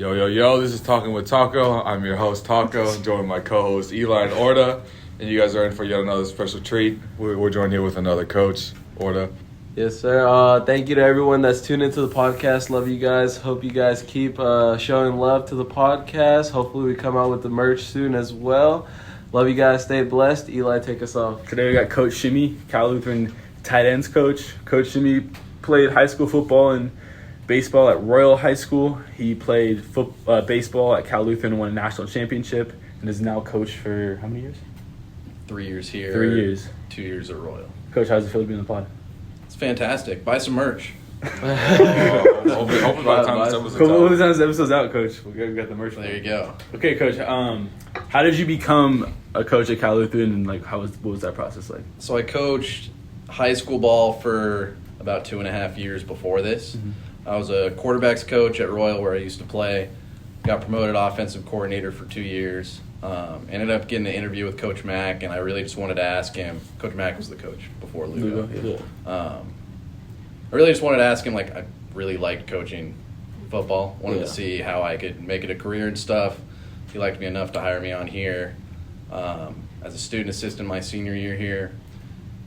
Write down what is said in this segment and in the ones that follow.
Yo, yo, yo, this is Talking with Taco. I'm your host, Taco, joined with my co-host, Eli and Orda. And you guys are in for yet another special treat. We're joined here with another coach, Orda. Yes, sir. Thank you to everyone that's tuned into the podcast. Love you guys. Hope you guys keep showing love to the podcast. Hopefully we come out with the merch soon as well. Love you guys. Stay blessed. Eli, take us off. Today we got Coach Shimmy, Cal Lutheran tight ends coach. Coach Shimmy played high school football and baseball at Royal High School. He played baseball at Cal Lutheran and won a national championship and is now coach for how many years? 3 years here. 3 years. 2 years at Royal. Coach, how's it feel to be in the pod? It's fantastic. Buy some merch. Hopefully by the time this episode's out, Coach, we got the merch. There you go. Okay, Coach. How did you become a coach at Cal Lutheran, and what was that process like? So I coached high school ball for about 2.5 years before this. Mm-hmm. I was a quarterbacks coach at Royal where I used to play. Got promoted offensive coordinator for 2 years. Ended up getting an interview with Coach Mack, and I really just wanted to ask him. Coach Mack was the coach before Lugo. Yeah. I really just wanted to ask him, I really liked coaching football. Wanted Yeah. to see how I could make it a career and stuff. He liked me enough to hire me on here. As a student assistant my senior year here.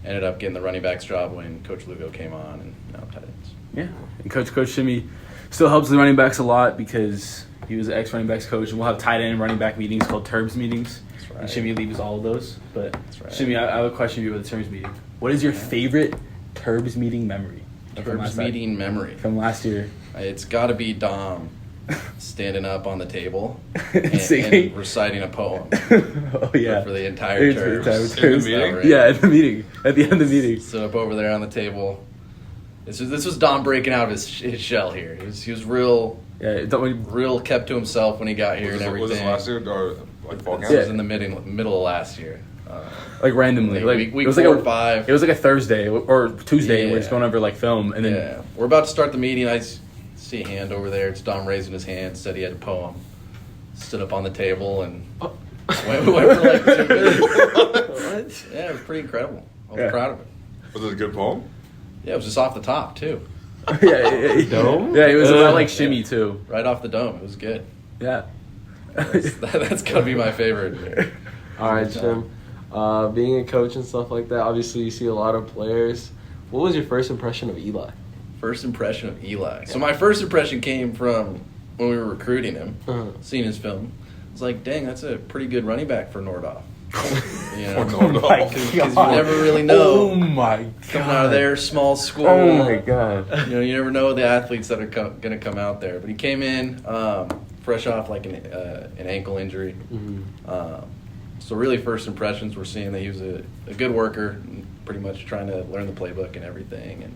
Ended up getting the running backs job when Coach Lugo came on, and now tight ends. Yeah, and Coach Shimmy still helps the running backs a lot because he was the ex-running backs coach, and we'll have tight end and running back meetings called Terms meetings. That's right. And Shimmy leads all of those. But That's right. Shimmy, I have a question for you about the Terms meeting. What is your favorite Terms meeting memory? Terms meeting memory. From last year. It's got to be Dom standing up on the table Singing? and reciting a poem Oh, yeah. for the entire terms. In the meeting? Right? Yeah, in the meeting. At the end of the meeting. Stood up over there on the table. This was Dom breaking out of his shell here. He was real kept to himself when he got here and everything. Was this last year or fall camp? This was in the middle of last year. Randomly. Week it was 4 or 5. It was like a Thursday or Tuesday. Yeah. We're just going over film. And then Yeah. We're about to start the meeting. I see a hand over there. It's Dom raising his hand, said he had a poem. Stood up on the table and went for 2 minutes. What? Yeah, it was pretty incredible. I was proud of it. Was it a good poem? Yeah, it was just off the top, too. Dome? Yeah, it was about Shimmy too. Right off the dome. It was good. Yeah. That's got to be my favorite. All right, Shim. Being a coach and stuff like that, obviously you see a lot of players. What was your first impression of Eli? First impression of Eli. So my first impression came from when we were recruiting him, seeing his film. I was like, dang, that's a pretty good running back for Nordhoff. You know, because you never really know. Oh my god! Coming out of their small school. Oh my god! You know, you never know the athletes that are going to come out there. But he came in fresh off an ankle injury. Mm-hmm. So really, first impressions were seeing that he was a good worker, and pretty much trying to learn the playbook and everything. And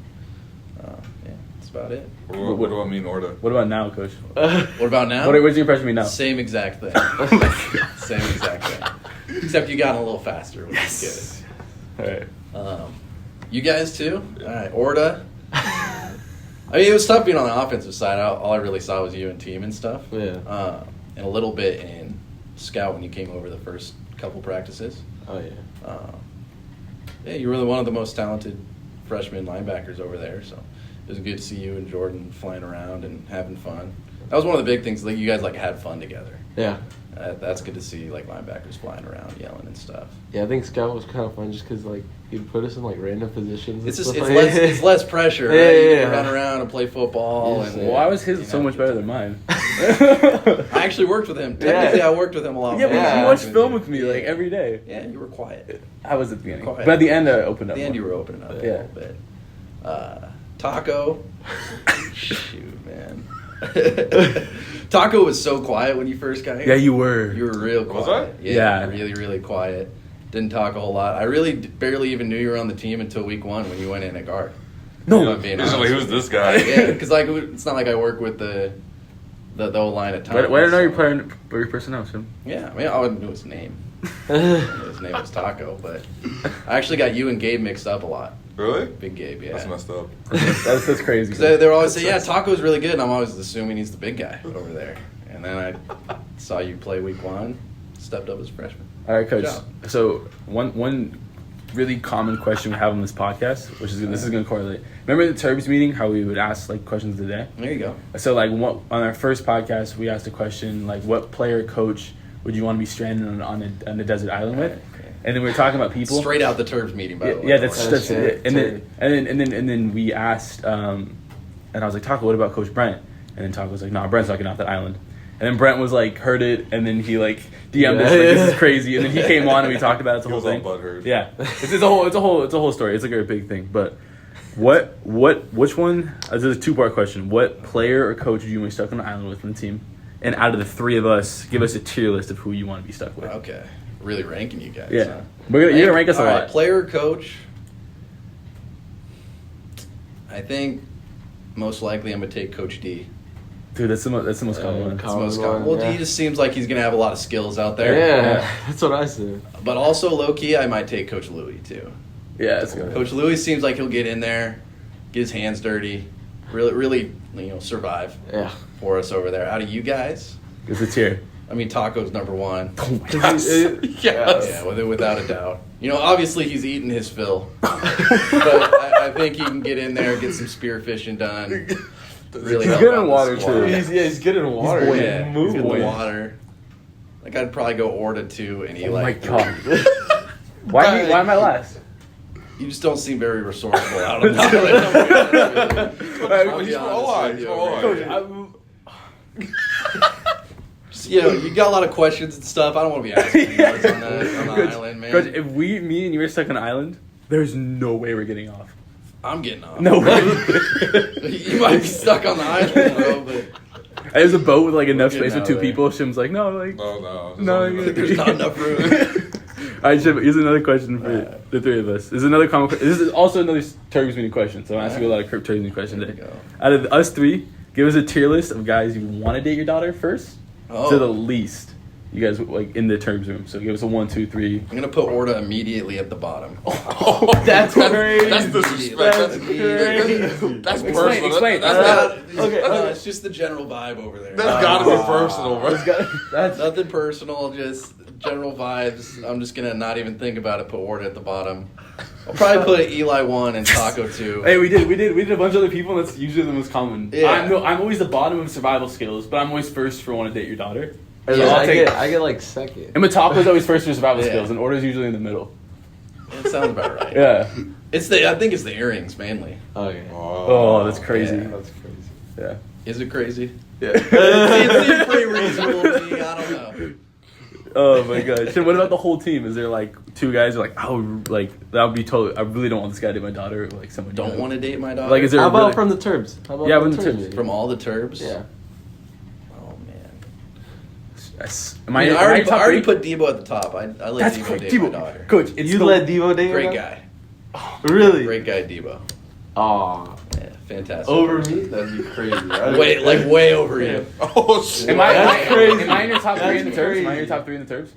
yeah, that's about it. What do I mean, Orda? What about now, Coach? What about now? What's your impression of me now? Same exact thing. Same exact thing. Except you got a little faster, which is good. All right. You guys too? All right. Orda. I mean, it was tough being on the offensive side. All I really saw was you and team and stuff. Yeah. And a little bit in scout when you came over the first couple practices. Oh, yeah. Yeah, you were one of the most talented freshman linebackers over there, so it was good to see you and Jordan flying around and having fun. That was one of the big things. You guys had fun together. Yeah. That's good to see, linebackers flying around, yelling and stuff. Yeah, I think scout was kind of fun just because, you'd put us in, random positions. It's less pressure, right? You can run around and play football. Yes, Why was his so much better than mine? I actually worked with him. Technically, I worked with him a lot. Yeah, more. but you watched film with me, every day. Yeah, you were quiet. I was at the beginning. Quiet. But at the end, I opened up. At the end, you were opening up a Yeah. little bit. Taco. Shoot, man. Taco was so quiet when you first got here. Yeah, you were. You were real quiet. Was I? Yeah. Really, really quiet. Didn't talk a whole lot. I really barely even knew you were on the team until week 1 when you went in at guard. No. Being He's honest. who's this guy? Yeah, because it's not like I work with the O-line at times. Why didn't I know your personnel, Tim? Yeah, I mean, I wouldn't know his name. His name was Taco, but I actually got you and Gabe mixed up a lot. Really? Big Gabe, yeah. That's messed up. That's crazy. They were always saying, yeah, Taco's really good, and I'm always assuming he's the big guy over there. And then I saw you play week 1, stepped up as a freshman. All right, Coach. Good job. So one really common question we have on this podcast, which is this is going to correlate. Remember the Turbs meeting? How we would ask like questions of the day. There you go. So like on our first podcast, we asked a question like, what player or coach would you want to be stranded on a desert island with? Okay. And then we were talking about people. Straight out the Turbs meeting, by the way. Yeah, that's it. and then we asked, and I was like, Taco, what about Coach Brent? And then Taco was like, nah, Brent's not getting off that island. And then Brent was like, heard it, and then he like DM'd us like, this is crazy. And then he came on and we talked about it. It's a whole thing. Butthurt. Yeah, it's a whole story. It's like a big thing. But which one? This is a 2-part question. What player or coach would you want to be stuck on an island with on the team? And out of the 3 of us, give us a tier list of who you want to be stuck with. Okay. Really ranking you guys. Yeah, Huh? you're gonna rank us a All lot. right, player, coach. I think most likely I'm gonna take Coach D. Dude, that's the most common one. That's the most common. Well, yeah. D just seems like he's gonna have a lot of skills out there. Yeah, that's what I said. But also low key, I might take Coach Louis too. Yeah, that's good. Coach Louis seems like he'll get in there, get his hands dirty, really, survive Yeah. for us over there. Out of you guys, It's a tier. I mean, Taco's number one. Yes. Yeah, without a doubt. Obviously he's eating his fill, but I think he can get in there, get some spearfishing done. Really He's help good in out the water, squad. too. He's good in water. buoyant. Yeah, he's Move good in the away. water. Like I'd probably go Orta 2 and Oh Eli. my god. Why am I last? You just don't seem very resourceful out on the island. I'll He's be from honest O-line. with He's you from over O-line. here. You got a lot of questions and stuff. I don't want to be asking you guys on the Coach, island, man. Coach, if me and you were stuck on an island, there's no way we're getting off. I'm getting off. No way. You might be stuck on the island, bro, but There's a boat with like enough We're space getting with 2 out of there. people. Shim's like, no, like. No. No, there's not enough room. All right, Shim, here's another question for the 3 of us. This is another common. This is also another Turbs meeting question. So I'm asking you a lot of Turbs meeting questions There today. you go. Out of us 3, give us a tier list of guys you want to date your daughter first Oh. to the least. You guys like in the Turbs room. So give us a 1, 2, 3. I'm gonna put Orta immediately at the bottom. That's crazy. That's disrespect. That's That's crazy. That's Explain, personal. explain. That's It's just the general vibe over there. gotta be personal, bro. That's Nothing personal, just general vibes. I'm just gonna not even think about it. Put Orta at the bottom. I'll probably put Eli 1 and Taco 2. Hey, we did a bunch of other people, and that's usually the most common. Yeah. I'm always the bottom of survival skills, but I'm always first for want to date your daughter. Yeah, I'll I take- get like second. And Matapa's always first for survival Yeah. skills, and Order's usually in the middle. That sounds about right. Yeah. I think it's the earrings mainly. Oh yeah. Oh, that's crazy. Yeah. That's crazy. Yeah. Is it crazy? Yeah. It seems pretty reasonable to me. I don't know. Oh my gosh. So what about the whole team? Is there like 2 guys who are like, oh, like that would be totally. I really don't want this guy to date my daughter. Or, like someone Don't want to date my daughter. Like, is there? How about really- from the Turbs? How about Yeah, from from the Turbs. from all the Turbs? Yeah. Oh man. Am I, I, mean, am I I top already 3? put Debo at the top. I let That's Debo great. date my daughter. Coach, it's You the- let Devo date Great her? guy. Really? Great guy, Debo. Aw. Yeah, fantastic. Over me? That'd be crazy. Way over you. Oh shit. Am I That's crazy. Am I in your top 3 in the That's Turbs? Am I in crazy. your top 3 in the Turbs?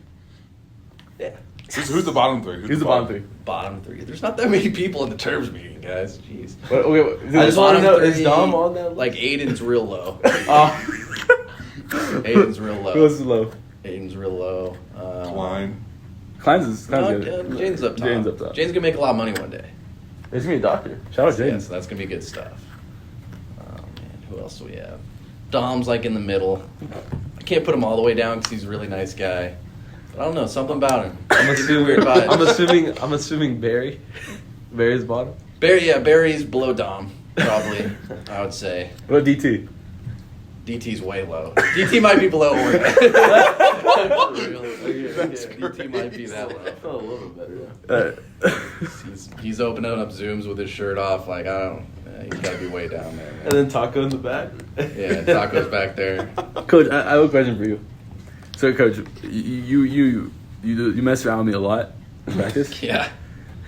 Yeah. Who's the bottom 3? Who's the bottom 3? Bottom 3. There's not that many people in the Turbs meeting, guys. Jeez. I just want to Bottom know, is 3, Dom on that? Like Aiden's real low. Oh. Aiden's real low. Who else is low? Aiden's real low. Klein. Klein's No, good. Jane's up top. Jane's up top. Jane's gonna make a lot of money one day. There's gonna be a doctor. Shout out Yeah, James. so that's gonna be good stuff. Oh man, who else do we have? Dom's like in the middle. I can't put him all the way down because he's a really nice guy. But I don't know, something about him. I'm assuming. Weird vibes. I'm assuming Barry. Barry's bottom. Barry's below Dom, probably. I would say. What about DT? DT's way low. DT might be below Orton. DT might be that low. felt a little better. He's opening up Zooms with his shirt off. Like he's got to be way down there. And Man. then Taco in the back. Yeah, Taco's back there. Coach, I have a question for you. So, Coach, you mess around with me a lot in practice, Yeah.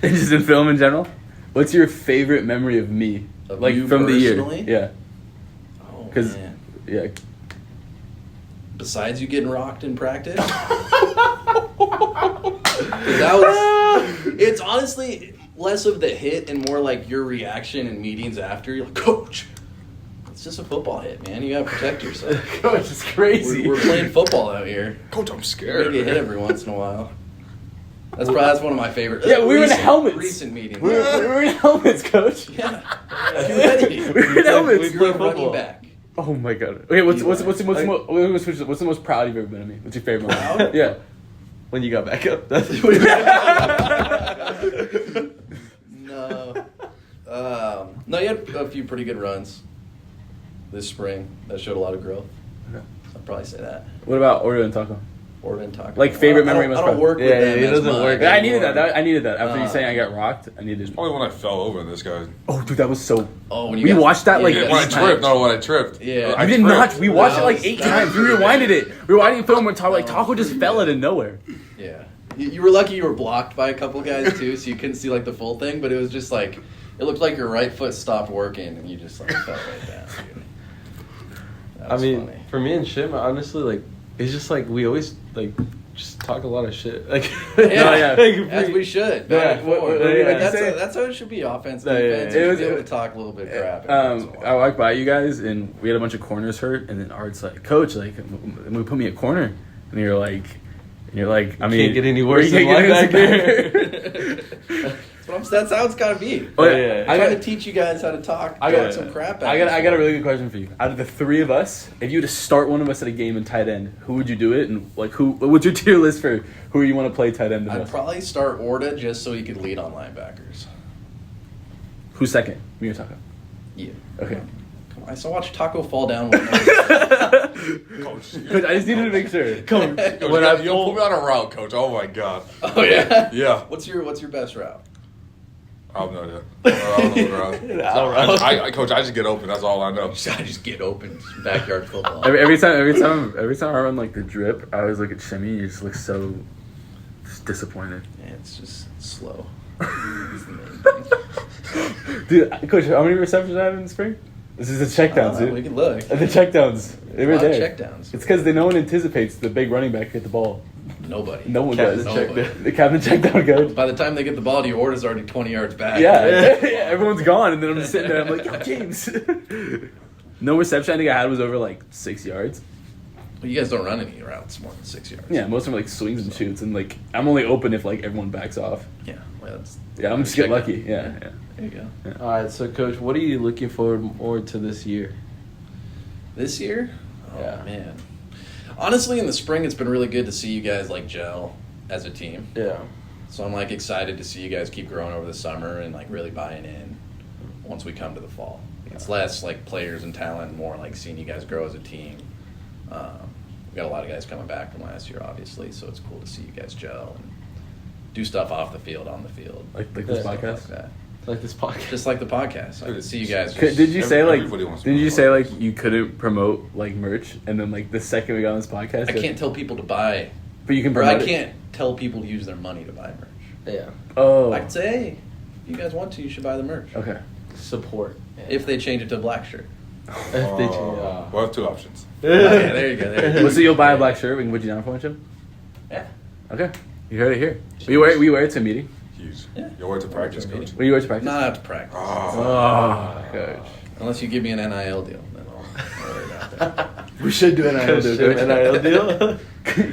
and just in film in general. What's your favorite memory of me, Of like you from personally? the year? Oh 'Cause- man. Yeah, yeah. Besides you getting rocked in practice? That was. It's honestly less of the hit and more like your reaction in meetings after. You're like, Coach, it's just a football hit, man. You gotta protect yourself. Coach, it's crazy. We're playing football out here. Coach, I'm You're scared. gonna get hit every once in a while. That's one of my favorite. Yeah, we were in helmets. Recent meetings. We were in helmets, coach. Yeah. Ready. We were in helmets. We were running back. Oh my god. Okay, what's the most proud you've ever been of me? What's your favorite moment? Proud? Yeah. When you got back up. That's No, you had a few pretty good runs this spring that showed a lot of growth. Okay. So I'd probably say that. What about Oreo and Taco? Order and taco. Like favorite I memory. don't work with them. he as doesn't much. work. I needed that. I needed that. After you saying I got rocked, I needed. Probably when I fell over this guy. Oh, dude, that was so. Oh, when you We guys- watched that like yeah, When I eight tripped, times. no, when I tripped. Yeah. I You did tripped. not. We watched it That like was- 8 that times. We was rewinded great. it. Rewinding the film when Taco just fell out of nowhere. Yeah. You were lucky you were blocked by a couple guys too, so you couldn't see like the full thing. But it was just like it looked like your right foot stopped working and you just like fell right down. Dude. That I was mean, funny. for me and Shimmy, honestly, like, it's just like we always like just talk a lot of shit. Like, Yeah, yeah. as we should. Yeah, Back and forth. what did you That's that's how it should be. Offense, No, yeah, defense. yeah. You It should was- be able to talk a little bit crap. I walked by you guys and we had a bunch of corners hurt, and then Art's like, "Coach, like, we put me at corner," and you're like, I mean, can't get any worse you than can't get linebacker. That's how it's gotta be. Oh, yeah. I'm I trying got, to teach you guys how to talk. I talk got some crap. I got a really good question for you. Out of the 3 of us, if you were to start one of us at a game in tight end, who would you do it? And like, what's your tier list for who you want to play tight end the I'd most? probably start Orta just so he could lead on linebackers. Who's second? Me or Taco? Yeah. Okay. Come on, I saw watch Taco fall down. With Coach, Coach, I just needed to make sure. Coach, you put me on a route, coach. Oh my god. Oh yeah. Yeah. What's your best route? I have no idea. I don't know what route. Coach, I just get open. That's all I know. I just get open, backyard football. Every time I run like the drip, I always look at Shimmy. And he just looks so just disappointed. Yeah, it's just slow. Is the main thing. Dude, Coach, how many receptions I have in the spring? This is the checkdowns, We dude. can look. The checkdowns. They were A lot of there. checkdowns. It's because no one anticipates the big running back hit the ball. Nobody. No one Captain does. checkdown. The captain checkdown, coach. By the time they get the ball to you, Orta's already 20 yards back. Yeah, everyone's gone, and then I'm just sitting there. I'm like, yo, James. No reception. I think I had was over like 6 yards. Well, you guys don't run any routes more than 6 yards. Yeah, most of them are like swings and shoots, and like I'm only open if like everyone backs off. Yeah. Well, that's, Yeah, I'm just getting check lucky. down. Yeah. There you go. All right, so Coach, what are you looking forward more to this year? This year? Oh, Yeah. man. Honestly, in the spring, it's been really good to see you guys like gel as a team. Yeah. So I'm like excited to see you guys keep growing over the summer and like really buying in once we come to the fall. It's less like players and talent, more like seeing you guys grow as a team. We got a lot of guys coming back from last year, obviously, so it's cool to see you guys gel and do stuff off the field, on the field. Like this Stuff podcast. like that. Like this podcast. Just like the podcast. I can see you guys. Did you say like? Everybody wants to Did you promote say merch. like you couldn't promote like merch, and then like the second we got on this podcast, I can't tell people to buy, But you can or promote I it? can't tell people to use their money to buy merch. Yeah. Oh. I could say, hey, if you guys want to, you should buy the merch. Okay. Support. Yeah. If they change it to a black shirt. If they change. We'll have 2 options. Okay, there you go. There you go. Well, so you'll buy a black shirt. We can put you down for one, Jim. Yeah. Okay. You heard it here. We wear it to a meeting. Huge. Yeah. You'll wear it to practice, coach. What do you wear to practice? Not out to practice. Oh, coach. Unless you give me an NIL deal, then I'll worry about that. We should do an NIL Coach, deal. NIL deal?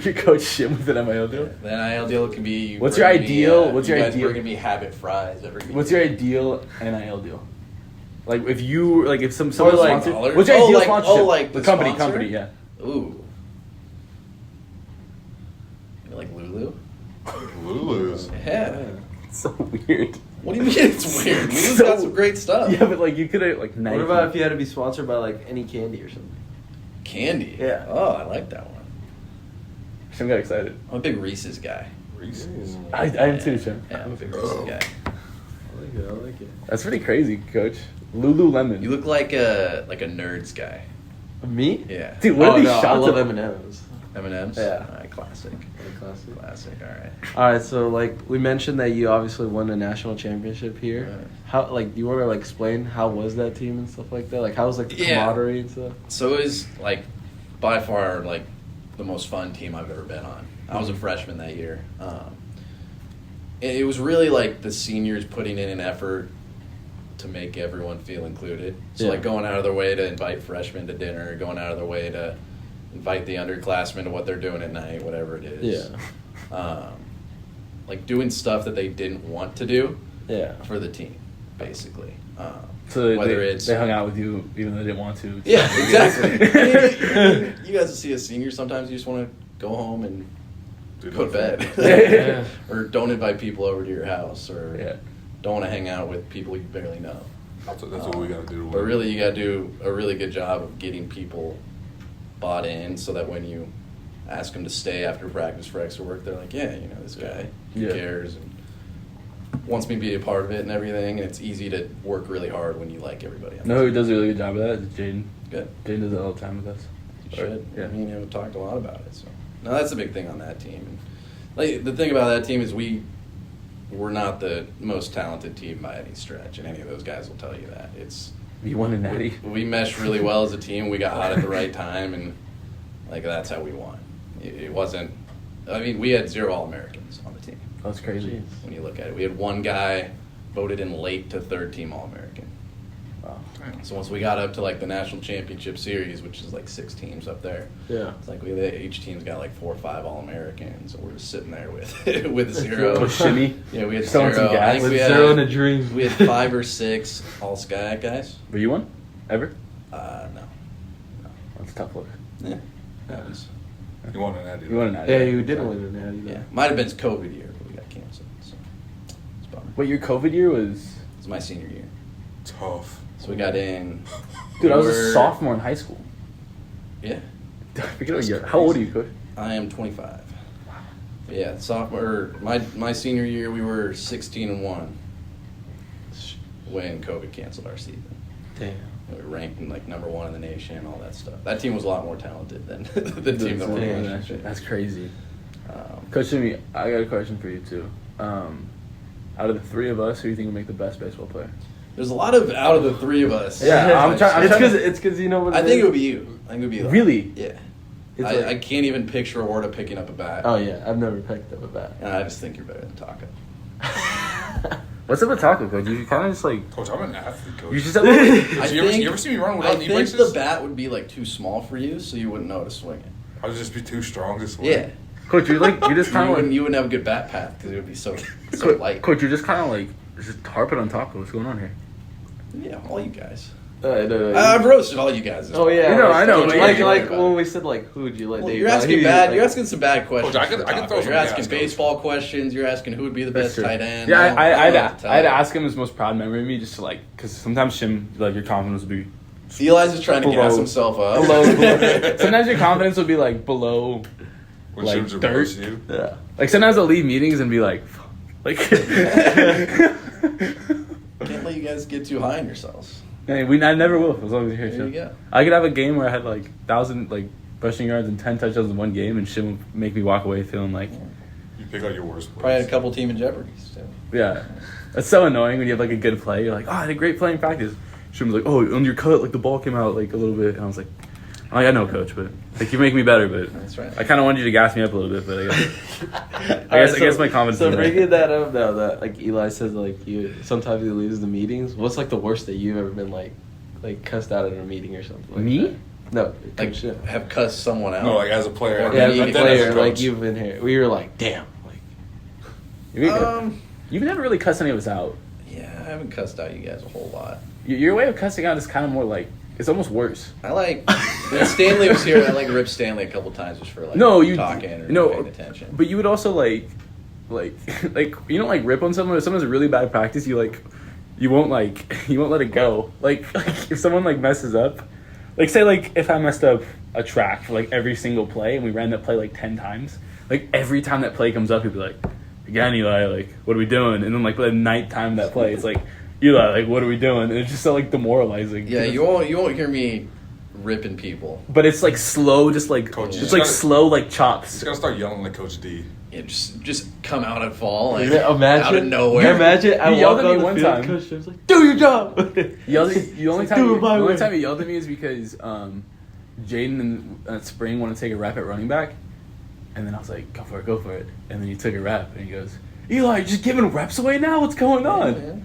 Your coach Shim with an NIL deal. The NIL deal can be. You What's your bring me, ideal- what's you your guys ideal- bringing me Habit fries every week. What's your ideal NIL deal? Like if you like if some Or, like, sponsor. dollars? What's your Oh, ideal like- sponsorship? oh, like the the company, sponsor? company, yeah. Ooh. You like Lulu? Lulu's. Yeah. It's so weird. What do you mean it's weird? Lulu's So- got some great stuff. Yeah, but like you could have like Nike. What about if you had to be sponsored by like any candy or something? Candy. Yeah. Oh, I like that one. Shim got excited. I'm a big Reese's guy. Reese's. I am too, Shim. Yeah, I'm a big Reese's guy. I like it. I like it. That's pretty crazy, Coach. Lululemon. You look like a nerds guy. Me? Yeah. Dude, what Oh, are these no, I shots love of? M&M's. M&M's. Yeah. All right, classic. Classic. Classic. All right. All right, so like we mentioned that you obviously won a national championship here. Right. How like do you want to like explain how was that team and stuff like that? Like how was like the Yeah. camaraderie and stuff? So it was like by far like the most fun team I've ever been on. I was a freshman that year. It was really like the seniors putting in an effort to make everyone feel included. So Yeah. like going out of their way to invite freshmen to dinner, going out of their way to invite the underclassmen to what they're doing at night, whatever it is. Yeah. like doing stuff that they didn't want to do Yeah. for the team, basically. So Whether it's they hung out with you even though they didn't want to. yeah, exactly. I mean, you guys see a senior, sometimes you just want to go home and go to bed, Yeah. or don't invite people over to your house, or Yeah. don't want to hang out with people you barely know. That's what we got to do. But really, you got to do a really good job of getting people bought in, so that when you ask them to stay after practice for extra work, they're like, yeah, this guy, he Yeah. cares and wants me to be a part of it and everything. And it's easy to work really hard when you like everybody. No, who does a really good job of that is Jaden. Good. Jaden does it all the time with us. You should. Yeah. I mean, we talked a lot about it. So, no, that's the big thing on that team. And like the thing about that team is we're not the most talented team by any stretch, and any of those guys will tell you that. It's You won a natty. we meshed really well as a team. We got hot at the right time, and like that's how we won. It wasn't. I mean, we had 0 All-Americans on the team. That's crazy. When you look at it, we had one guy voted in late to 3rd team All-American. Wow. So once we got up to like the national championship series, which is like 6 teams up there, Yeah. it's like each team's got like 4 or 5 All-Americans, and we're just sitting there with with 0. Shimmy. Yeah, we had Throwing 0. some gas. I think With we had 0 and a dream. we had 5 or 6 All-Sky guys. Were you one? Ever? No. That's a tough look. Yeah, that was. You want an idea? You won a natty. Yeah, you did win a natty. Yeah, might have been his COVID year, but we got canceled. So it's a bummer. Wait, your COVID year was... It was my senior year, Tough. so we got in. Dude, I was a were- sophomore in high school. Yeah, I forget what That's year. How old are crazy. you, Coach? I am 25. But yeah, sophomore. My senior year, we were 16-1 when COVID canceled our season. Damn. We were ranked in like number 1 in the nation, all that stuff. That team was a lot more talented than the team that we're Damn. in. That's crazy. Um, Coach Shimmy, I got a question for you, too. Out of the 3 of us, who do you think would make the best baseball player? there's a lot of out of the 3 of us. Yeah, I'm trying- It's because you know what I think it would be you. I think it would be Eli. Really? Yeah. It's I like- can't even picture Orta picking up a bat. Oh yeah, I've never picked up a bat. And I just think you're better than Taco. What's up with Taco, Coach? You kind of just like... Coach, I'm an athlete, coach. You just have like... You ever see me run without I knee think braces? the bat would be like too small for you, so you wouldn't know how to swing it. I would just be too strong to swing. Yeah. Coach, you're like... You're just kind of like... You wouldn't have a good bat path because it would be so light. Coach, you're just kind of like... Just harping on Taco. What's going on here? Yeah, all you guys. No. I've roasted all you guys. Oh yeah, You know, I know, Like, but like, yeah, like yeah. when we said like, who would you let? Well, date? you're Who asking you, bad. like- You're asking some bad questions. Coach, I can for throw Taco. some You're gas, asking Coach. baseball questions. You're asking who would be the That's best true. tight end. Yeah, I don't know I'd what to tell I'd you. ask him his most proud memory of me just to like... Because sometimes Shim, like your confidence would be... Eli's just trying to gas Below- himself up. below. Sometimes your confidence would be like below... When Like Shim's dirt. roast you. Yeah. Like sometimes I'll leave meetings and be like... Fuck. Like... Can't let you guys get too high on yourselves. Hey, I never will as long as you're here. There you Shim. go. I could have a game where I had like 1,000 like rushing yards and 10 touchdowns in one game, and Shim would make me walk away feeling like, You pick out your worst plays. Probably had a couple team in jeopardies too. yeah. It's so annoying when you have like a good play. You're like, oh, I had a great play in practice. Shim was like, oh, on your cut, like the ball came out like a little bit, and I was like, I know, Coach, but like you make me better, but That's right. I kind of wanted you to gas me up a little bit, but I guess, I guess my confidence. So is there. bringing that up now, that like Eli says, like you sometimes you lose the meetings. What's like the worst that you've ever been like cussed out at a meeting or something? Like Me? that? No, Like Coach Shim. have cussed someone out. No, like as a player. Yeah, and as a then as player, coach. like you've been here. We were like, damn, like You've never really cussed any of us out. Yeah, I haven't cussed out you guys a whole lot. Your way of cussing out is kind of more like it's almost worse. I like when Stanley was here. I like ripped Stanley a couple times just for like No, you talking or no, paying attention. but you would also like you don't like rip on someone. If someone's a really bad practice, you won't let it go. Like if someone like messes up, like say like if I messed up a track for like every single play and we ran that play like 10 times, like every time that play comes up, you'd be like, again, Eli, like what are we doing? And then like by the 9th time that play, it's like, Eli, like what are we doing? And it's just so like demoralizing. Yeah, you won't hear me ripping people. But it's like slow, just like Coach, just you like gotta- slow like Just chops. gotta start yelling like Coach D. Yeah, just come out and fall like imagine out of nowhere. Imagine I He yelled walk at me on the one field, time. Coach Shim's like, do your job. The only Just time do it my way. he yelled at me is because Jaden in spring wanted to take a rep at running back, and then I was like, go for it. And then he took a rep, and he goes, Eli, you're just giving reps away now? What's going on? Yeah,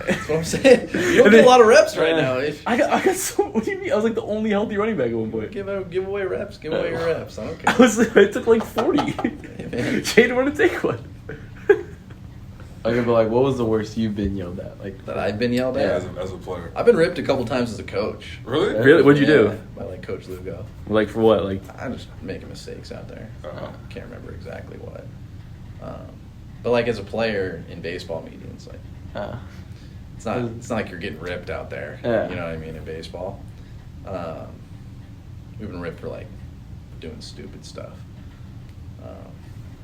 that's what I'm saying. You don't get a lot of reps right now. If I got so. What do you mean? I was like the only healthy running back at one point. give away reps, give away your reps. I don't care. I took like 40. Jaden wanted to take one. Okay, but like, what was the worst you've been yelled at? Like That I've been yelled Yeah, at. as a player. I've been ripped a couple times as a coach. Really? Really? What'd you do? By like Coach Lugo. Like for what? Like I'm just making mistakes out there. Uh-huh. Can't remember exactly what. But like as a player in baseball meetings, like it's not like you're getting ripped out there. Yeah. You know what I mean in baseball. We've been ripped for like doing stupid stuff,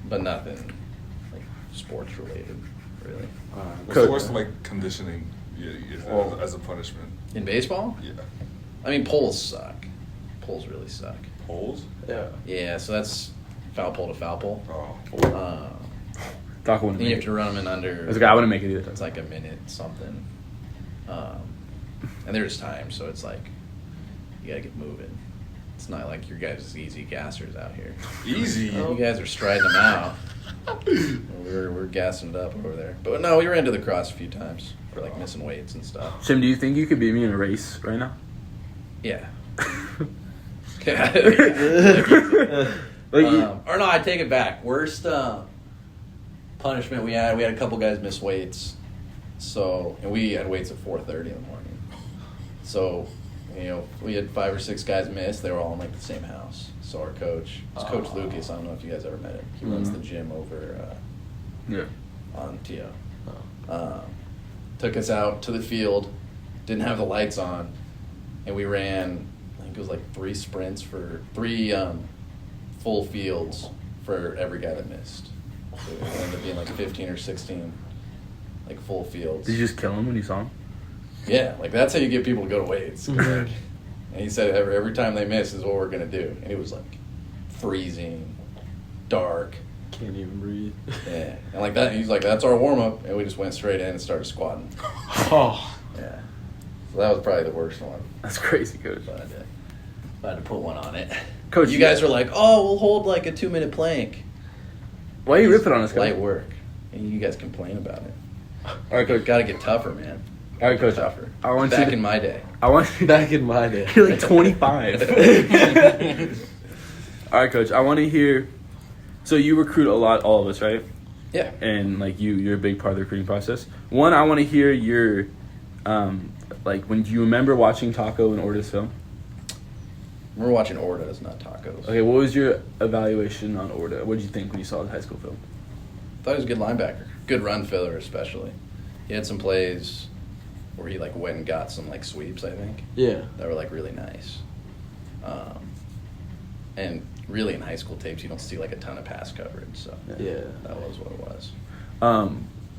but nothing like sports related, really. What's Coach. the worst like conditioning as a punishment? In baseball, Yeah. I mean poles suck. Poles really suck. Holes? Yeah. Yeah, so that's foul pole to foul pole. Oh. Taco wouldn't And you make have it. to run them in I under. was like, I wouldn't make it either. It's like a minute something. And there's time, so it's like you gotta get moving. It's not like your guys' easy gassers out here. Easy. You guys are striding them out. We're gassing it up over there. But no, we ran to the cross a few times for like missing weights and stuff. Shim, do you think you could beat me in a race right now? Yeah. Like, Or no, I take it back. Worst punishment we had a couple guys miss weights. So, and we had weights at 4:30 in the morning. So, you know, we had 5 or 6 guys miss. They were all in like the same house. So our coach, it's Coach Lucas. I don't know if you guys ever met him. He runs the gym over yeah. on TO. Took us out to the field. Didn't have the lights on, and we ran. I think it was like 3 sprints for 3 full fields for every guy that missed. So it ended up being like 15 or 16, like full fields. Did you just kill him when you saw him? Yeah, like that's how you get people to go to weights. Like, and he said every time they miss is what we're gonna do, and it was like freezing, dark. Can't even breathe. Yeah, and like that, he's like, that's our warm up, and we just went straight in and started squatting. Oh. Yeah, so that was probably the worst one. That's crazy, Coach. But I had to put one on it. Coach, you guys are like, oh, we'll hold like a 2-minute plank. Why are you ripping on us, Coach? Light work, and you guys complain about it. All right, Coach. Got to get tougher, man. All right, Coach. Tougher. I want Back you to, in my day. I want you. Back in my day. You're like 25. All right, Coach. I want to hear. So you recruit a lot, all of us, right? Yeah. And like you're a big part of the recruiting process. One, I want to hear your, like when you remember watching Taco and Orta's film. We're watching Ortas, not tacos. Okay, what was your evaluation on Orta? What did you think when you saw the high school film? Thought he was a good linebacker. Good run filler, especially. He had some plays where he like went and got some like sweeps, I think, Yeah. that were like really nice. And really in high school tapes, you don't see like a ton of pass coverage, so Yeah. that was what it was.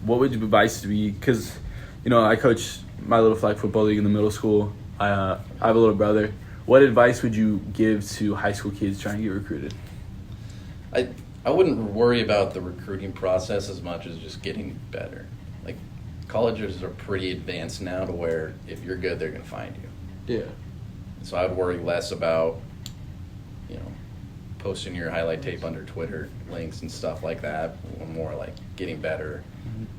What would your advice be? Because, you know, I coach my little flag football league in the middle school. I have a little brother. What advice would you give to high school kids trying to get recruited? I wouldn't worry about the recruiting process as much as just getting better. Like, colleges are pretty advanced now to where if you're good, they're going to find you. Yeah. So I would worry less about, you know, posting your highlight tape under Twitter links and stuff like that. More like getting better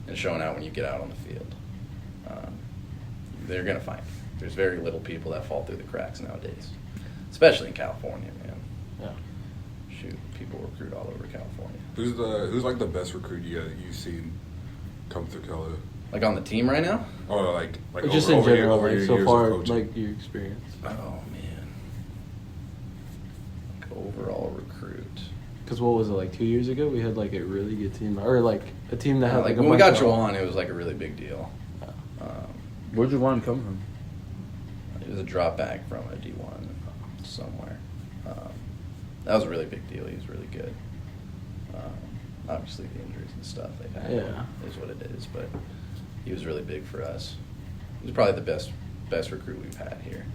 and showing out when you get out on the field. They're going to find you. There's very little people that fall through the cracks nowadays, especially in California, man. Yeah. Shoot, people recruit all over California. Who's like the best recruit you've seen come through Cali? Like on the team right now? Or like Just over, in over your- general, over like your so years of far, coaching? like your experience. Oh man, like overall recruit. Because what was it, like 2 years ago? We had like a really good team, or like a team that had Like like a when we bunch got of- Juwan, it was like a really big deal. Where'd your one come from? It was a drop back from a D1 somewhere. That was a really big deal. He was really good. Obviously, the injuries and stuff they've had is what it is, but he was really big for us. He was probably the best recruit we've had here.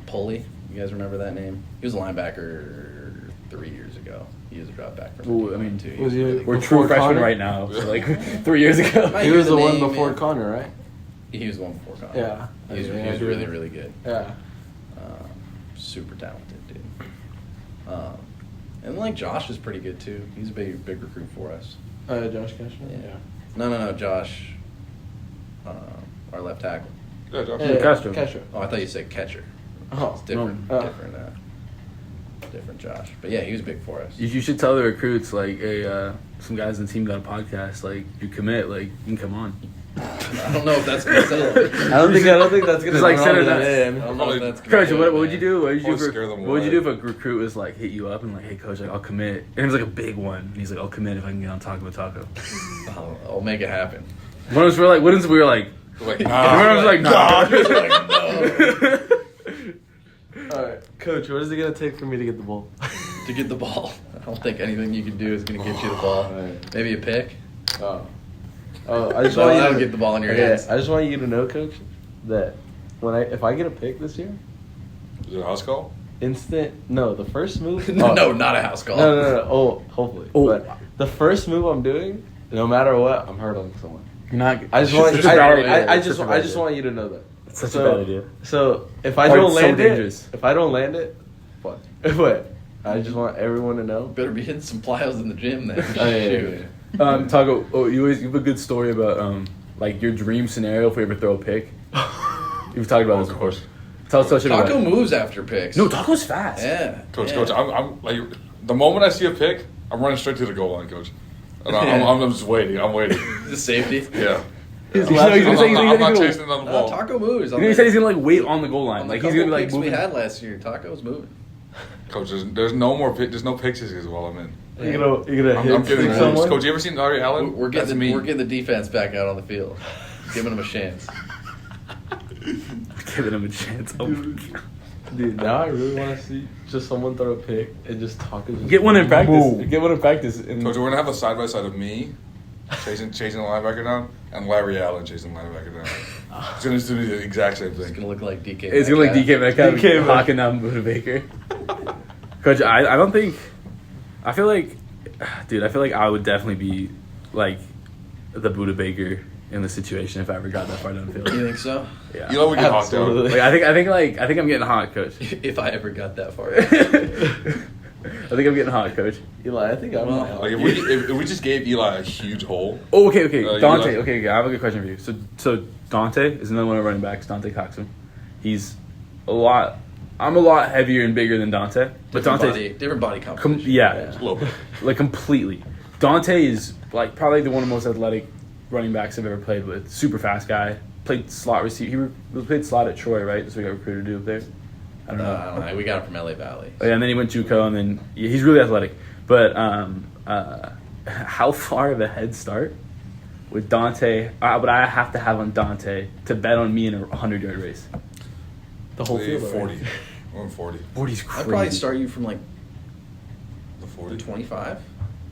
Pulley, you guys remember that name? He was a linebacker 3 years ago. He was a drop back from Ooh, D1 I mean, too. was he- We're Before true freshmen Connor? right now. So like 3 years ago. Might He hear was the one name, before man. Connor, right? He was the one before Connor. Yeah. He was, Yeah, he I was do really, remember. really good. Yeah. Super talented dude. And like Josh is pretty good too. He's a big recruit for us. Josh Cashman? Yeah. No, Josh, our left tackle. Yeah, Josh. Yeah. Castro. Castro. Oh, I thought you said catcher. Oh, It's different. no. Different. different Josh. But yeah, he was big for us. You should tell the recruits, like, hey, some guys in the team got a podcast. Like, you commit, like, you can come on. I don't know if that's gonna sell it. I don't think that's gonna. Just like send it that in. I don't know if that's gonna Coach, do what it, would you do? What would you do if a recruit was like hit you up and like, hey coach, like I'll commit, and it was like a big one, and he's like, I'll commit if I can get on Taco with Taco. I'll make it happen. What if we were like, nah. What if No. All right, Coach. What is it gonna take for me to get the ball? To get the ball, I don't think anything you can do is gonna get you the ball. Right. Maybe a pick. I just But want you that'll to get the ball in your okay, hands. I just want you to know, Coach, that if I get a pick this year, Is it a house call? the first move. No, not a house call. No. Oh, hopefully. Oh. But the first move I'm doing, no matter what, I'm hurdling someone. you're not? I just want. It's such a bad idea. I It's just such a bad just idea. want you to know that. It's such a bad idea. So if I Or don't it's so land dangerous. it, fuck. But I just want everyone to know. Better be hitting some plyos in the gym then. Oh, yeah. Shoot. Taco, you have a good story about like your dream scenario if we ever throw a pick. You've talked about this Of before. course. Tell us about Taco it. moves after picks. No, Taco's fast. Yeah. Coach, yeah. I'm like, the moment I see a pick, I'm running straight to the goal line, Coach. And I'm just waiting. I'm waiting. The safety. Yeah. He's I'm not chasing on the ball. Taco moves. He said he's gonna like wait on the goal line. On the Like he's gonna be like picks we moving. had last year, Taco's moving. Coach, there's no more there's no pick sixes while I'm in. You're gonna I'm hit getting someone. loose. Coach, you ever seen Ari Allen? We're That's getting me. we're getting the defense back out on the field, giving them a chance. Giving him a chance. Oh my God. Dude, now I really want to see just someone throw a pick and just talk. And just Get one in practice. boom. Get one in practice. And Coach, we're gonna have a side by side of me chasing the linebacker down and Larry Allen chasing the linebacker down. It's gonna do the exact same It's thing. gonna look like DK. it's gonna like DK Metcalf DK hawking down Buda Baker. Coach, I don't think. I feel like I would definitely be like the Buda Baker in the situation if I ever got that far downfield. You think so? Yeah. You know we get hot down. Absolutely. Like I think I'm getting hot, Coach. If I ever got that far. I think I'm getting hot, Coach. Eli, I think I'm. Well, Like if we just gave Eli a huge hole. Oh, okay. you Dante. like- Okay, I have a good question for you. So Dante is another one of our running backs. Dante Coxon. He's I'm a lot heavier and bigger than Dante, but Dante's different body composition. A little bit. like completely. Dante is like probably one of the most athletic running backs I've ever played with. Super fast guy. Played slot receiver. He played slot at Troy, right? That's what he got recruited to do up there. I don't know. I don't know. We got him from LA Valley. Oh, yeah, and then he went JUCO, and then he's really athletic. But how far of a head start would Dante? Would I have to have on Dante to bet on me in a 100-yard race? The whole field. 40. We're 40. 40's I'd crazy. probably start you from like The 40. 25,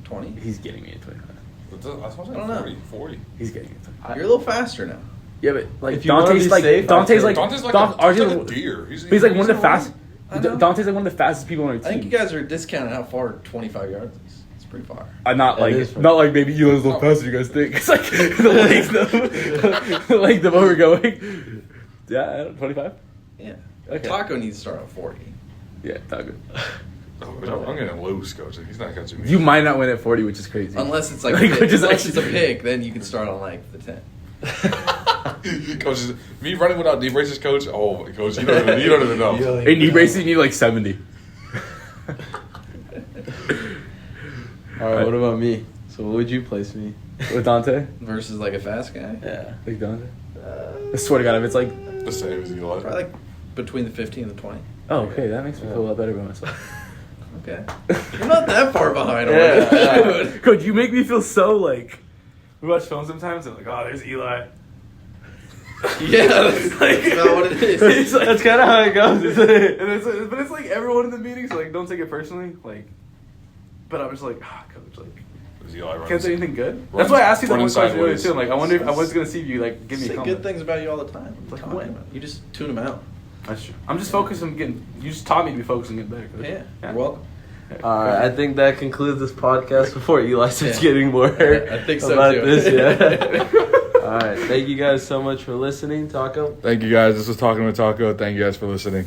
20. He's getting me at 25. That's what I don't know. 40. He's getting it. You're a little faster now. Yeah, but like If you wanna Dante's be like safe, Dante's I'd like say- Dante's like a deer. He's like one of the fast. I know. Dante's like one of the fastest people on our team. I think you guys are discounting how far 25 yards is. It's pretty far. Not That is not like maybe Eli's a little faster than you guys think. It's like the length of where we're going. Yeah, 25. Yeah. Okay. Taco needs to start on 40. Yeah, Taco. I'm getting loose, Coach. He's not catching me. You might not win at 40, which is crazy. Unless it's like Like, a which is unless it's a actually- pick, then you can start on like the 10. Coach, me running without knee braces, Coach. Oh, Coach, you don't even know. In knee braces, you need like 70. All right, what about me? So what would you place me? With Dante? Versus like a fast guy. Yeah. Like Dante? I swear to God, if it's like, The same as Eli. Probably like between the 15 and the 20. oh, okay, that makes me feel a lot better about myself. Okay. You're not that far behind. Yeah, already. yeah. Coach, you make me feel so like. We watch films sometimes and like, oh, there's Eli. Yeah, that's about what it is. It's like, That's kind of how it goes. Isn't it? and but it's like everyone in the meetings, like, don't take it personally. Like, but I'm just like, Coach, like, Is Eli running? can't say anything good. Runs- That's why I asked you that running one question earlier sideways. too. I'm like, I wonder if I was gonna see if you like give me a Say comment. good things about you all the time. Like Talking what? about- You just tune them out. That's true. I'm just focused on getting. You just taught me to be focused on getting better, Coach. Yeah. Yeah. You're welcome. All right, I think that concludes this podcast before Eli starts Yeah. getting more I think so, about too. this. Yeah. All right, thank you guys so much for listening, Taco. Thank you guys. This was Talking with Taco. Thank you guys for listening.